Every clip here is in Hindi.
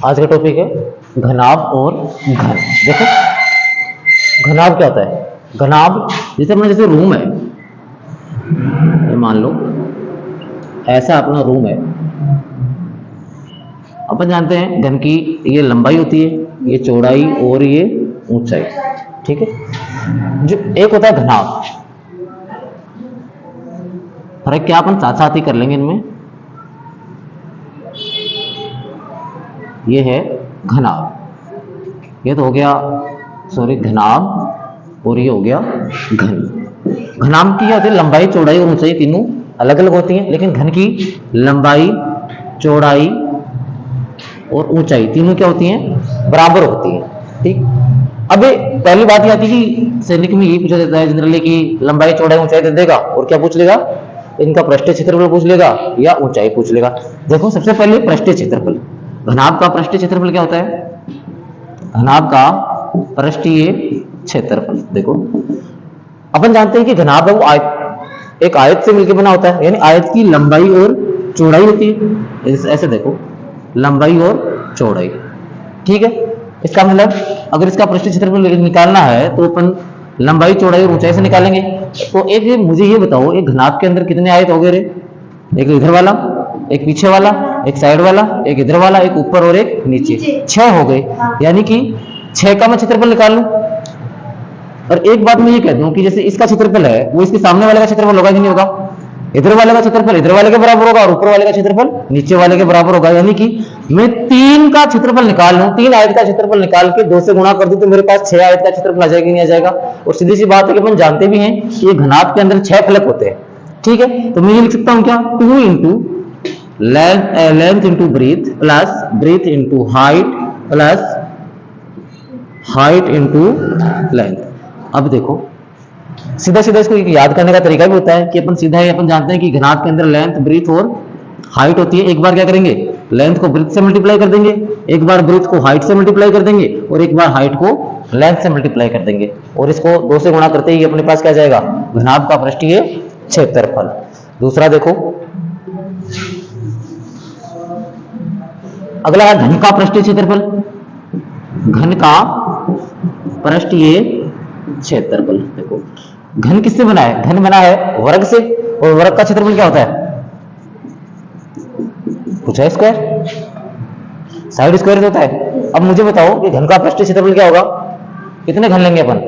आज का टॉपिक है घनाभ और घन। देखो घनाभ क्या होता है? घनाभ जैसे रूम है, ये मान लो ऐसा अपना रूम है। अपन जानते हैं घन की ये लंबाई होती है, ये चौड़ाई और ये ऊंचाई, ठीक है। जो एक होता है घनाभ, फर्क क्या अपन साथ साथ ही कर लेंगे इनमें। ये है घनाभ, ये तो हो गया सॉरी घनाभ, और ये हो गया घन। घनाभ की क्या होती है? लंबाई चौड़ाई और ऊंचाई तीनों अलग अलग होती हैं, लेकिन घन की लंबाई चौड़ाई और ऊंचाई तीनों क्या होती हैं? बराबर होती हैं, ठीक। अब पहली बात यह आती है कि सैनिक में यही पूछा जाता है जनरली कि लंबाई चौड़ाई ऊंचाई दे देगा और क्या पूछ लेगा? इनका पृष्ठीय क्षेत्रफल पूछ लेगा या ऊंचाई पूछ लेगा। देखो सबसे पहले पृष्ठीय क्षेत्रफल। घनाभ का पृष्ठीय क्षेत्रफल क्या होता है? घनाभ का पृष्ठीय क्षेत्रफल, देखो अपन जानते हैं कि घनाभ है वो आयत, एक आयत से मिलकर बना होता है, यानी आयत की लंबाई और चौड़ाई होती है। ऐसे देखो लंबाई और चौड़ाई, ठीक है। इसका मतलब अगर इसका पृष्ठीय क्षेत्रफल निकालना है तो अपन लंबाई चौड़ाई और ऊंचाई से निकालेंगे। तो एक मुझे ये बताओ, एक घनाभ के अंदर कितने आयत हो गए रे? एक इधर वाला, एक पीछे वाला, एक साइड वाला, एक इधर वाला, एक ऊपर और एक नीचे, 6 हो गए। यानी कि 6 का मैं क्षेत्रफल निकाल लूं। और एक बात मैं ये कह दूं कि जैसे इसका क्षेत्रफल है वो इसके सामने वाले का क्षेत्रफल होगा कि नहीं होगा? इधर वाले का क्षेत्रफल इधर वाले के बराबर होगा और ऊपर वाले का क्षेत्रफल नीचे वाले के बराबर होगा। यानी कि मैं 3 का क्षेत्रफल निकाल लूं, 3 आयत का क्षेत्रफल निकाल के 2 से गुणा कर दूं तो मेरे पास 6 आयत का क्षेत्रफल आ जाएगा नहीं आ जाएगा? और सीधी सी बात है कि अपन जानते भी हैं कि ये घनाभ के अंदर 6 फलक होते हैं, ठीक है। तो मैं ये लिख सकता हूं क्या? 2 into length into breadth plus breadth into height plus height into length. अब देखो सीधा सीधा इसको याद करने का तरीका भी होता है कि अपन सीधा ही अपन जानते हैं कि घनाभ के अंदर लेंथ ब्रीथ और हाइट होती है। एक बार क्या करेंगे? लेंथ को ब्रीथ से मल्टीप्लाई कर देंगे, एक बार ब्रीथ को हाइट से मल्टीप्लाई कर देंगे और एक बार हाइट को लेंथ से मल्टीप्लाई कर देंगे और इसको 2 से गुणा करते ही अपने पास क्या जाएगा? घनाभ का पृष्ठीय क्षेत्रफल। दूसरा देखो, अगला है घन का पृष्ठीय क्षेत्रफल। घन का पृष्ठीय क्षेत्रफल, देखो घन किससे बना है? घन बना है वर्ग से, और वर्ग का क्षेत्रफल क्या होता है? पूछा है स्क्वायर, साइड स्क्वायर होता है। अब मुझे बताओ कि घन का पृष्ठीय क्षेत्रफल क्या होगा? कितने घन लेंगे अपन?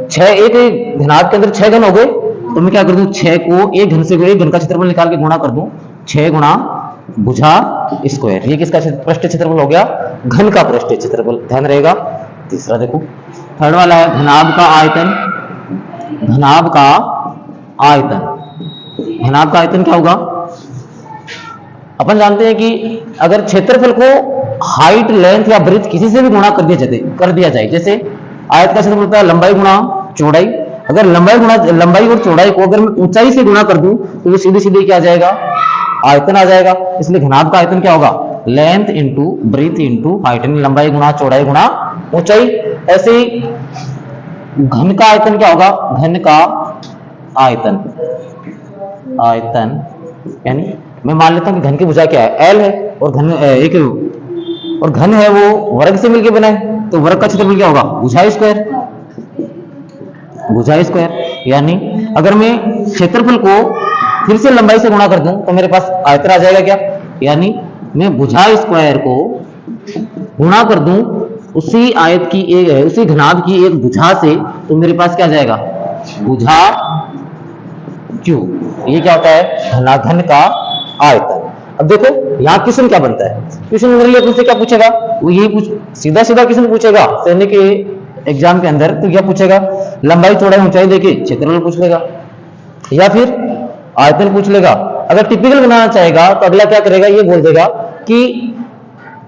6। एक घनाभ के अंदर 6 घन हो गए, तो मैं क्या कर दूं? 6 को एक घन से एक घन का क्षेत्रफल निकाल के गुणा कर दूं, 6 गुणा भुजा स्क्वायर। ये किसका पृष्ठीय क्षेत्रफल हो गया? घन का पृष्ठीय क्षेत्रफल, ध्यान रहेगा। तीसरा देखो, थर्ड वाला है घनाभ का आयतन। घनाभ का आयतन, घनाभ का आयतन क्या होगा? अपन जानते हैं कि अगर क्षेत्रफल को हाइट लेंथ या ब्रीथ किसी से भी गुणा कर दिया जाए, जैसे आयत का क्षेत्रफल होता है लंबाई गुणा चौड़ाई, अगर लंबाई और चौड़ाई को अगर मैं ऊंचाई से गुणा कर दूं तो ये सीधे सीधे क्या आ जाएगा? आयतन आ जाएगा। इसलिए घनाभ का आयतन क्या होगा? Length into breadth into height, लंबाई गुणा चौड़ाई गुणा ऊंचाई। ऐसे ही घन का आयतन क्या होगा? घन का आयतन, आयतन यानी मैं मान लेता हूं कि घन की भुजा क्या है? L है, और घन एक और घन है वो वर्ग से मिलकर बना है, तो वर्ग का क्षेत्रफल क्या होगा? भुजा स्क्वायर, भुजा स्क्वायर। यानी अगर मैं क्षेत्रफल को फिर से लंबाई से गुणा कर दूं तो मेरे पास आयतन आ जाएगा क्या? यानी मैं भुजा स्क्वायर को गुणा कर दूं उसी आयत की एक, उसी घनाभ की एक भुजा से, तो मेरे पास क्या जाएगा? भुजा क्यूब। ये क्या होता है? घन का आयतन। अब देखो यहाँ क्वेश्चन क्या बनता है? क्वेश्चन जनरली अपन से क्या पूछेगा? वो यही सीधा सीधा क्वेश्चन पूछेगा सैनिक के एग्जाम के अंदर। तो क्या पूछेगा? लंबाई चौड़ाई ऊंचाई देके क्षेत्रफल पूछ लेगा या फिर आयतन पूछ लेगा। अगर टिपिकल बनाना चाहेगा तो अगला क्या करेगा? ये बोल देगा कि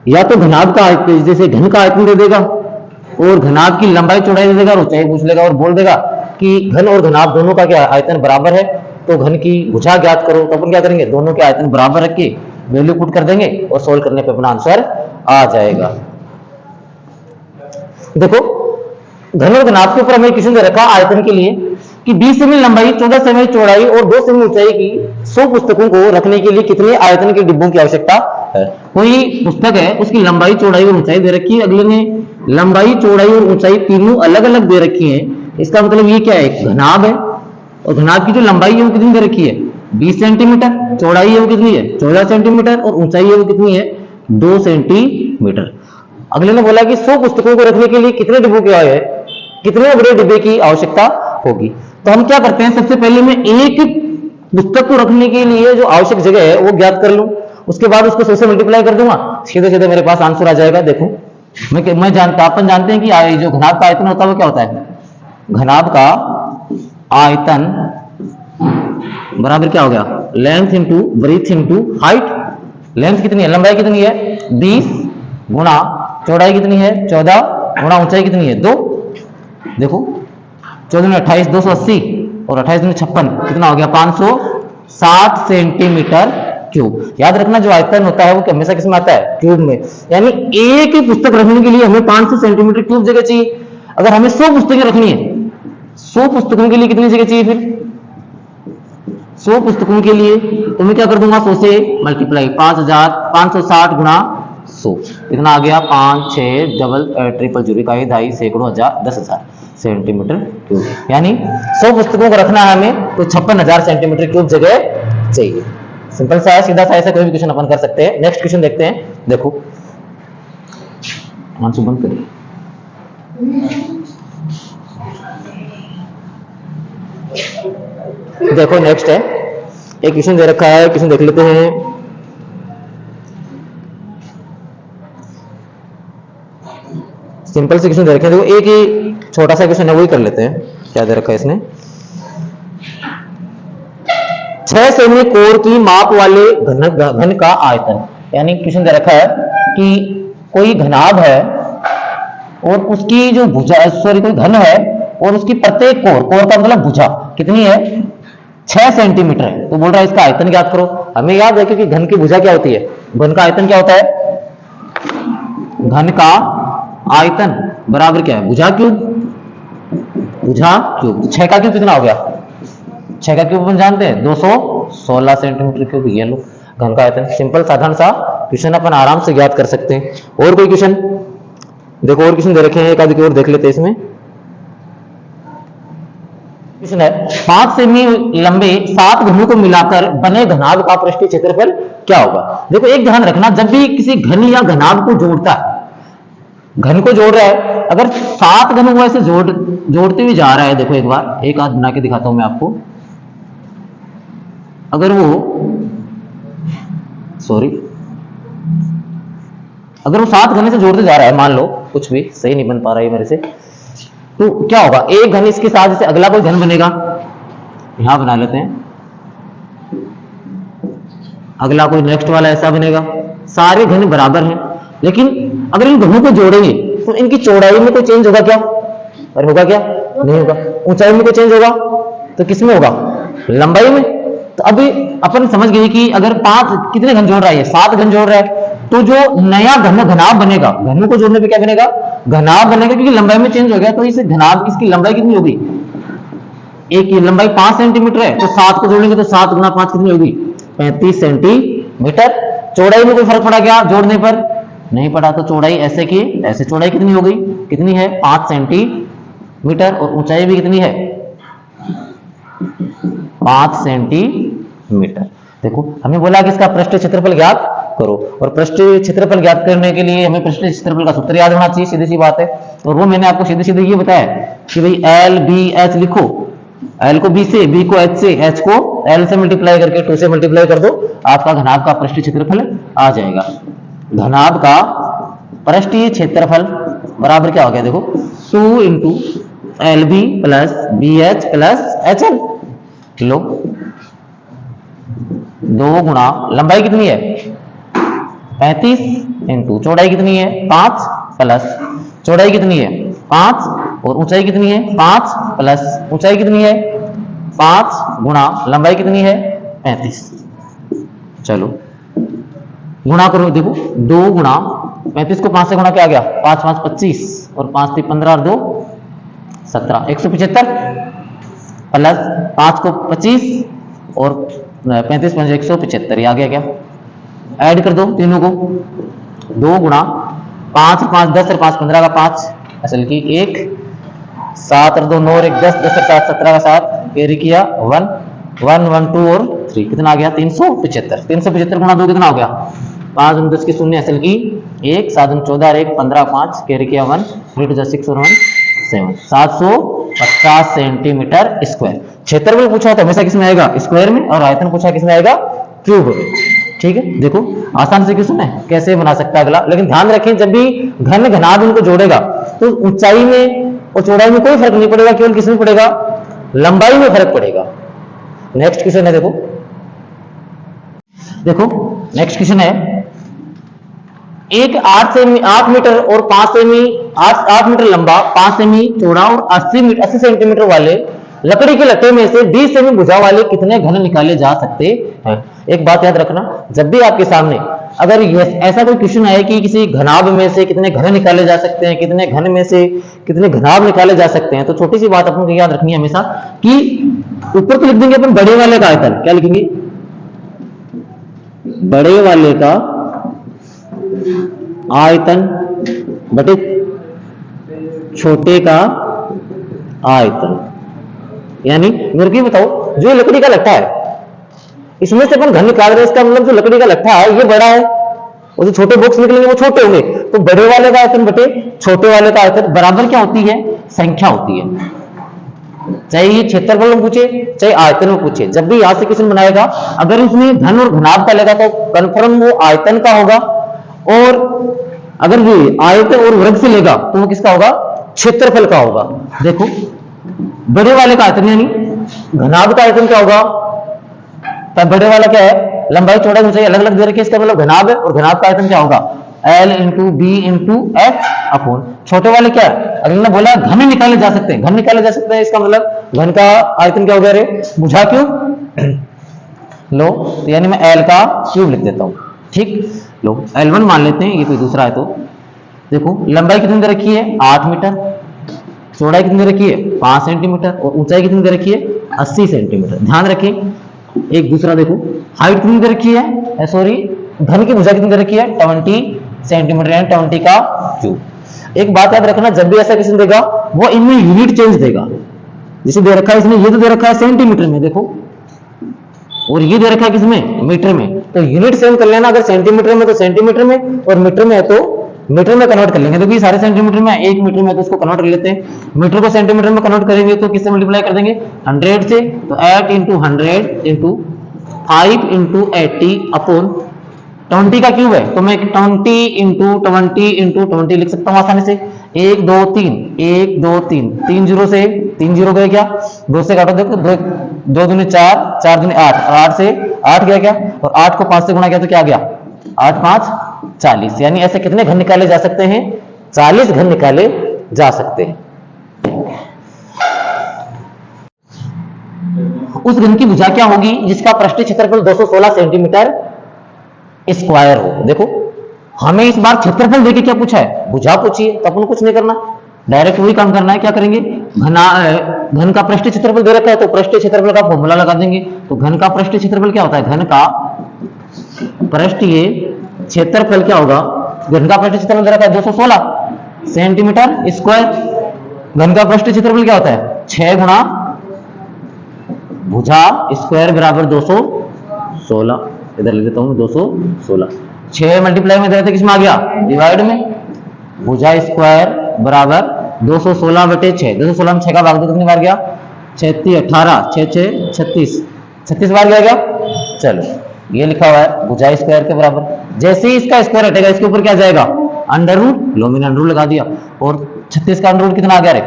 या तो घनाभ का आयतन, जैसे घन का आयतन दे देगा और घनाभ की लंबाई चौड़ाई दे देगा और ऊंचाई पूछ लेगा और बोल देगा कि घन और घनाभ दोनों का क्या आयतन बराबर है, तो घन की भुजा ज्ञात करो। तो अपन क्या करेंगे? दोनों के आयतन बराबर रख के वैल्यू पुट कर देंगे और सोल्व करने पे अपना आंसर आ जाएगा। देखो घन और घनाभ के ऊपर हमें क्वेश्चन दे रखा आयतन के लिए कि 20 सेमी लंबाई, 14 सेमी चौड़ाई और 2 सेमी ऊंचाई की 100 पुस्तकों को रखने के लिए कितने आयतन के डिब्बों की आवश्यकता है। कोई पुस्तक है, उसकी लंबाई चौड़ाई और ऊंचाई दे रखी है, अगले ने लंबाई चौड़ाई और ऊंचाई तीनों अलग अलग दे रखी है। इसका मतलब ये क्या है, एक घनाभ है, और घनाभ की जो लंबाई है वो कितनी दे रखी है 20 सेंटीमीटर, चौड़ाई है वो कितनी है 14 सेंटीमीटर, और ऊंचाई है वो कितनी है 2 सेंटीमीटर। अगले ने बोला कि 100 पुस्तकों को रखने के लिए कितने डिब्बों की है, कितने बड़े डिब्बे की आवश्यकता होगी। तो हम क्या करते हैं, सबसे पहले मैं एक पुस्तक को रखने के लिए जो आवश्यक जगह है वो ज्ञात कर लूं, उसके बाद उसको 100 से मल्टीप्लाई कर दूंगा, सीधे सीधे मेरे पास आंसर आ जाएगा। देखो मैं जानता, अपन जानते हैं कि जो घनाभ का आयतन होता है वो क्या होता है, घनाभ का आयतन बराबर क्या हो गया, length into breadth into height. Length कितनी है, लंबाई कितनी है 20 गुणा चौड़ाई कितनी है 14 गुणा ऊंचाई कितनी है 2। देखो 14 में 28 280 और 28 में 56 कितना हो गया 560 सेंटीमीटर क्यूब। याद रखना जो आयतन होता है वो हमेशा किस में आता है, क्यूब में। यानी एक ही पुस्तक रखने के लिए हमें 500 सेंटीमीटर क्यूब जगह चाहिए। अगर हमें 100 पुस्तकें रखनी है, 100 पुस्तकों के लिए कितनी जगह चाहिए, फिर 100 पुस्तकों के लिए तो मैं क्या कर दूंगा 100 से मल्टीप्लाई, 560 गुणा 100 कितना आ गया 5 6 डबल ट्रिपल 0 इकाई ढाई सैकड़ों हजार 10,000 सेंटीमीटर क्यूब। यानी 100 पुस्तकों को रखना है हमें तो 56,000 सेंटीमीटर क्यूब जगह चाहिए। सिंपल सा है, सीधा सा, ऐसा कोई भी क्वेश्चन अपन कर सकते हैं। नेक्स्ट क्वेश्चन देखते हैं। देखो आंसर बंद करिए। देखो नेक्स्ट है, एक क्वेश्चन दे रखा है, क्वेश्चन देख लेते हैं। सिंपल से क्वेश्चन दे रखे हैं, देखो एक ही छोटा सा क्वेश्चन है वही कर लेते हैं। क्या दे रखा है इसने, 6 सेमी कोर की माप वाले घन का आयतन। यानी क्वेश्चन दे रखा है कि कोई घनाभ है और उसकी जो भुजा, सॉरी कोई घन है और उसकी प्रत्येक कोर का मतलब भुजा कितनी है 6 सेंटीमीटर है। तो बोल रहा है इसका आयतन ज्ञात करो। हमें याद है कि घन की भुजा क्या होती है, घन का आयतन क्या होता है, घन का आयतन बराबर क्या है भुजा क्यूब, भुजा क्यूब। 6 का क्यूब कितना हो गया, 6 का क्यूब अपन जानते हैं 216 सेंटीमीटर क्यूब। ये लो घन का आयतन। सिंपल साधारण सा क्वेश्चन अपन आराम से ज्ञात कर सकते हैं। और कोई क्वेश्चन देखो, और क्वेश्चन दे रखे हैं, एक आदि की और देख लेते हैं। इसमें क्वेश्चन है 5 सेमी लंबे 7 घनों को मिलाकर बने घनाभ का पृष्ठीय क्षेत्रफल क्या होगा। देखो एक ध्यान रखना, जब भी किसी घन या घनाभ को जोड़ता है, घन को जोड़ रहा है, अगर 7 घनों को ऐसे जोड़ते हुए जा रहा है, देखो एक बार एक हाथ बना के दिखाता हूं मैं आपको। अगर वो अगर वो 7 घने से जोड़ते जा रहा है, मान लो कुछ भी सही नहीं बन पा रहा है मेरे से, तो क्या होगा, एक घन इसके साथ जैसे अगला कोई घन बनेगा, यहां बना लेते हैं, अगला कोई नेक्स्ट वाला ऐसा बनेगा। सारे घन बराबर हैं, लेकिन अगर इन घनों को जोड़ेंगे तो इनकी चौड़ाई में कोई चेंज होगा क्या, और होगा क्या, नहीं होगा। ऊंचाई में कोई चेंज होगा तो किस में होगा, लंबाई में। तो अभी अपन समझ गए कि अगर 5 कितने घन जोड़ रहा है, 7 घन जोड़ रहा है, तो जो नया घनाभ बनेगा, घनों को जोड़ने पे क्या बनेगा, घनाभ बनेगा, क्योंकि लंबाई में चेंज हो गया। तो इस घनाभ इसकी लंबाई कितनी होगी, एक की लंबाई 5 सेंटीमीटर है, तो 7 को जोड़ेंगे तो 7 गुना 5 कितनी होगी 35 सेंटीमीटर। चौड़ाई में कोई फर्क पड़ा क्या जोड़ने पर, नहीं पड़ा। तो चौड़ाई ऐसे की ऐसे चौड़ाई कितनी हो गई, कितनी है 5 सेंटीमीटर, और ऊंचाई भी कितनी है 5 सेंटीमीटर। देखो हमें बोला कि इसका पृष्ठीय क्षेत्रफल ज्ञात करो, और पृष्ठीय क्षेत्रफल ज्ञात करने के लिए हमें पृष्ठीय क्षेत्रफल का सूत्र याद होना चाहिए, सीधी सी बात है। और वो मैंने आपको सीधे सीधे ये बताया कि भाई एल बी एच लिखो, एल को बी से, बी को एच से, एच को एल से मल्टीप्लाई करके 2 से मल्टीप्लाई कर दो, आपका घनाभ का पृष्ठीय क्षेत्रफल आ जाएगा। घनाभ का पृष्ठीय क्षेत्रफल बराबर क्या हो गया, देखो 2 into L B plus B H plus H L. लो 2 गुणा लंबाई कितनी है 35 इंटू चौड़ाई कितनी है 5 प्लस चौड़ाई कितनी है 5 और ऊंचाई कितनी है 5 प्लस ऊंचाई कितनी है 5 गुणा लंबाई कितनी है 35। चलो गुणा करो, देखो 2 गुणा 35 को 5 से गुणा क्या आ गया 5 5 25 और 5 3 15 और 2 17 175 प्लस 5 को 25 और 35 5 175, ये आ गया क्या ऐड कर दो तीनों को, 2 गुणा 5 5 10 और 5 15 का 5, असल की 1, 7 और 2 9 और 1 10, 10 और 7 17 का 7, कैरी किया 1 1 1 2 और 3, कितना आ गया 375। 375 गुणा 2 कितना हो गया 5 और 10 की शून्य, असल की 1, 7 और 14 और 1 15 5, कैरी किया 1, 3 2 6 और 1 7, 750 सेंटीमीटर स्क्वायर। क्षेत्रफल पूछा तो हमेशा किस में आएगा स्क्वायर में, और आयतन पूछा किस में आएगा क्यूब में। ठीक है, देखो आसान से क्वेश्चन है, कैसे बना सकता है अगला, लेकिन ध्यान रखें जब भी घन घनाभ इनको जोड़ेगा तो ऊंचाई में और चौड़ाई में कोई फर्क नहीं पड़ेगा, केवल किस में पड़ेगा लंबाई में फर्क पड़ेगा। नेक्स्ट क्वेश्चन है, देखो देखो नेक्स्ट क्वेश्चन है, एक 8 मीटर और 5 सेमी 8 मीटर लंबा 5 सेमी चौड़ा और 80 सेंटीमीटर वाले लकड़ी के लट्टे में से 20 सेमी भुजा वाले कितने घन निकाले जा सकते हैं। एक बात याद रखना, जब भी आपके सामने अगर ऐसा कोई क्वेश्चन आए कि किसी घनाभ में से कितने घन निकाले जा सकते हैं, कितने घन में से कितने घनाभ निकाले जा सकते हैं, तो छोटी सी बात अपन को याद रखनी है हमेशा कि ऊपर तो लिख देंगे अपन बड़े वाले का आयतन, क्या लिखेंगे बड़े वाले का आयतन बटे छोटे का आयतन। यानी मेरे को बताओ, जो ये लकड़ी का लट्ठा है इसमें से अपन घन निकाल रहे हैं, इसका मतलब जो लकड़ी का लट्ठा है ये बड़ा है और जो छोटे बॉक्स निकलेंगे वो छोटे होंगे, तो बड़े वाले का आयतन बटे छोटे वाले का आयतन बराबर क्या होती है संख्या होती है। चाहे ये क्षेत्रफल में पूछे चाहे आयतन में पूछे, जब भी यहां से क्वेश्चन बनाएगा अगर इसमें घन और घनाभ का लेगा तो कन्फर्म वो आयतन का होगा, और अगर ये आयतन और वर्ग से लेगा तो वो किसका होगा क्षेत्रफल का होगा। देखो बड़े वाले का आयतन यानी घनाभ का आयतन क्या होगा, तब बड़े वाला क्या है लंबाई चौड़ाई ऊंचाई अलग अलग दे रखी है, इसका मतलब घनाभ है, और घनाभ का आयतन क्या होगा L into B into H upon छोटे वाले क्या है, अगले ने बोला घन निकाले जा सकते हैं, घन निकाले जा सकते हैं, इसका मतलब घन का आयतन क्या हो गया रे बुझा क्यूब लो, तो यानी मैं L का क्यूब लिख देता हूं। ठीक लो L1 मान लेते हैं, ये कोई दूसरा है तो देखो लंबाई कितनी दे रखी है 8 मीटर, चौड़ाई कितनी दे रखी है 5 सेंटीमीटर और ऊंचाई कितनी दे रखी है 80 सेंटीमीटर। ध्यान रखें एक दूसरा देखो हाइट कितनी दे रखी है, सॉरी घन की भुजा कितनी दे रखी है 20 सेंटीमीटर यानी 20 का क्यूब। एक बात याद रखना, जब भी ऐसा क्वेश्चन देगा वो इनमें यूनिट चेंज देगा, जिसे दे रखा है इसने ये तो दे रखा है सेंटीमीटर में देखो, और ये दे रखा है किसमें मीटर में, तो यूनिट सेम कर लेना, अगर सेंटीमीटर में तो सेंटीमीटर में और मीटर में है तो मीटर में कन्वर्ट कर लेंगे, तो सारे सेंटीमीटर में 1 मीटर में तो इसको कन्वर्ट कर लेते हैं, मीटर को सेंटीमीटर में कन्वर्ट करेंगे तो किससे मल्टीप्लाई कर देंगे 100 से, तो 8 इंटू 100 इंटू 5 इंटू 80 अपॉन 20 का क्यूब है, तो मैं 20 इंटू 20 लिख सकता हूं आसानी से, 1 2 3 1 2 3 3 जीरो से 3 जीरो गए क्या, 2 से काटो देखो 2 दूनी 4 4 दूनी 8 और 8 से 8 गया क्या, और 8 को 5 से गुणा किया तो क्या आ गया 8 5 40, यानी ऐसे कितने घन निकाले जा सकते हैं 40 घन निकाले जा सकते हैं। उस घन की भुजा क्या होगी जिसका पृष्ठीय क्षेत्रफल 216 सेंटीमीटर स्क्वायर हो। देखो हमें इस बार क्षेत्रफल देके क्या पूछा है भुजा पूछी है, तो अपन कुछ नहीं करना, डायरेक्ट वही काम करना है, क्या करेंगे घन का पृष्ठीय क्षेत्रफल दे रखा है तो पृष्ठीय क्षेत्रफल का फॉर्मूला लगा देंगे, तो घन का पृष्ठीय क्षेत्रफल क्या होता है, घन का पृष्ठीय क्षेत्रफल क्या होगा, घन का पृष्ठीय क्षेत्रफल दे रखा है 216 सेंटीमीटर स्क्वायर, घन का पृष्ठीय क्षेत्रफल क्या होता है 6 गुणा भुजा स्क्वायर बराबर 216, इधर लिख देता हूं 216, 6 मल्टीप्लाई में दे रहे थे किसमें आ गया डिवाइड में, भुजा स्क्वायर बराबर 216 बटे 6, 216 में 6 का भाग दो कितनी बार गया 36 18 6 6 36 बार गया क्या। चलो ये लिखा हुआ है भुजा स्क्वायर के बराबर, जैसे ही इसका स्क्वायर हटेगा इसके ऊपर क्या जाएगा अंडर रूट, लो मैंने अंडर रूट लगा दिया, और 36 का अंडर रूट कितना आ गया रे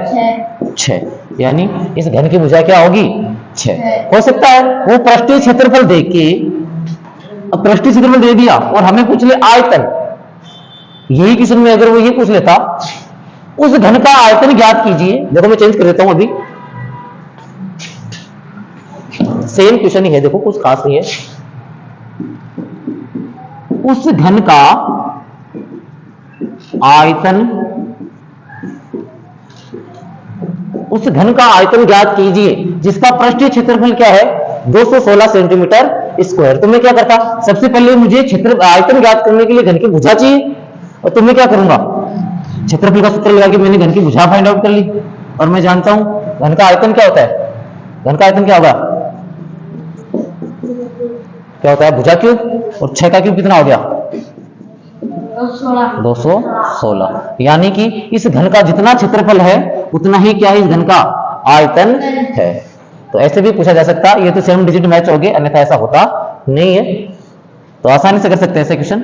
6, यानी इस घन की भुजा क्या होगी 6। हो सकता है वो पृष्ठीय क्षेत्रफल देख के, अब पृष्ठीय क्षेत्रफल दे दिया और हमें पूछ ले आयतन, यही क्वेश्चन में अगर वो ये पूछ लेता उस घन का आयतन ज्ञात कीजिए, देखो मैं चेंज कर देता हूं अभी, सेम क्वेश्चन ही है देखो कुछ खास नहीं है, उस घन का आयतन, उस घन का आयतन ज्ञात कीजिए जिसका पृष्ठीय क्षेत्रफल क्या है 216 सेंटीमीटर स्क्वायर। तो मैं क्या करता, सबसे पहले मुझे क्षेत्र आयतन ज्ञात करने के लिए घन की भुजा चाहिए, और तो मैं क्या करूंगा, क्षेत्रफल का सूत्र लगा के मैंने घन की भुजा फाइंड आउट कर ली, और मैं जानता हूं घन का आयतन क्या होता है, घन का आयतन क्या होगा, क्या होता है, भुजा क्यूब, और 6 का क्यूब कितना हो गया, 216। यानी कि इस घन का जितना क्षेत्रफल है उतना ही क्या है इस घन का आयतन है। तो ऐसे भी पूछा जा सकता है, ये तो 7 डिजिट मैच हो गए, अन्यथा ऐसा होता नहीं है। तो आसानी से कर सकते हैं ऐसे क्वेश्चन।